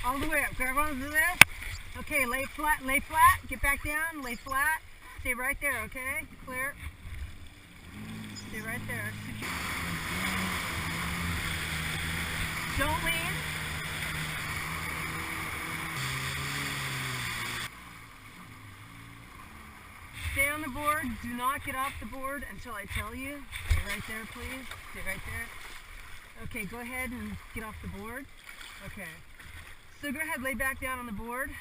all the way up. Grab onto this. Okay, lay flat, get back down, lay flat. Stay right there, okay? Clear. Stay right there. Don't lean. Stay on the board. Do not get off the board until I tell you. Stay right there, please. Stay right there. Okay, go ahead and get off the board. Okay. So go ahead, lay back down on the board.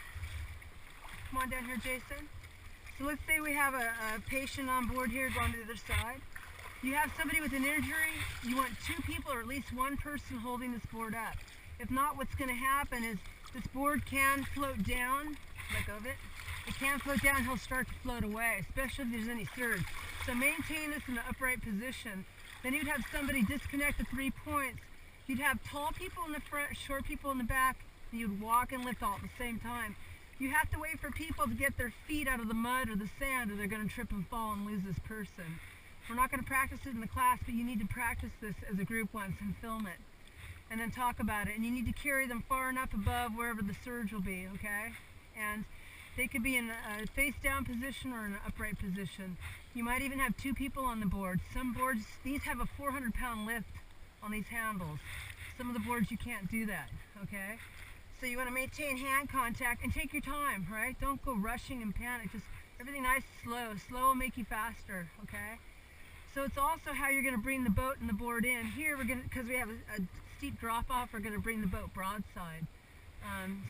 Come on down here, Jason. So let's say we have a patient on board here going to the other side. You have somebody with an injury. You want 2 people or at least 1 person holding this board up. If not, what's going to happen is this board can float down. Let go of it. It can float down, he'll start to float away, especially if there's any surge. So maintain this in an upright position. Then you'd have somebody disconnect the 3 points. You'd have tall people in the front, short people in the back, and you'd walk and lift all at the same time. You have to wait for people to get their feet out of the mud or the sand, or they're going to trip and fall and lose this person. We're not going to practice it in the class, but you need to practice this as a group once and film it. And then talk about it. And you need to carry them far enough above wherever the surge will be, okay? And they could be in a face-down position or in an upright position. You might even have 2 people on the board. Some boards, these have a 400-pound lift on these handles. Some of the boards you can't do that, okay? So you want to maintain hand contact and take your time, right? Don't go rushing and panic. Just everything nice, slow. Slow will make you faster, okay? So it's also how you're going to bring the boat and the board in. Here we're going to, because we have a steep drop-off, we're going to bring the boat broadside.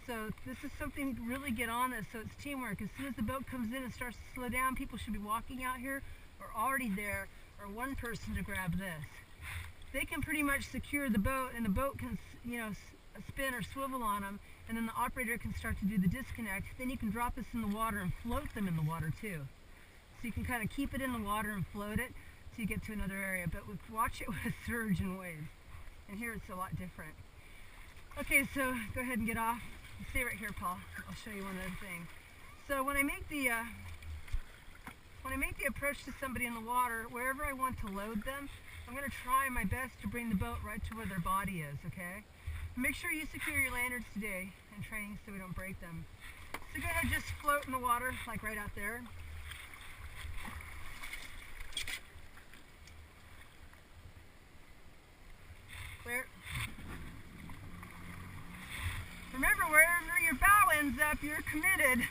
So this is something to really get on this, so it's teamwork. As soon as the boat comes in and starts to slow down, people should be walking out here or already there, or 1 person to grab this. They can pretty much secure the boat, and the boat can, you know, spin or swivel on them, and then the operator can start to do the disconnect. Then you can drop this in the water and float them in the water too. So you can kind of keep it in the water and float it till you get to another area, but watch it with surge and waves. And here it's a lot different. Okay, so go ahead and get off. Stay right here, Paul. I'll show you one other thing. So when I make the approach to somebody in the water, wherever I want to load them, I'm going to try my best to bring the boat right to where their body is, okay? Make sure you secure your lanyards today in training so we don't break them. So go ahead, just float in the water, like right out there. Clear. Remember, wherever your bow ends up, you're committed.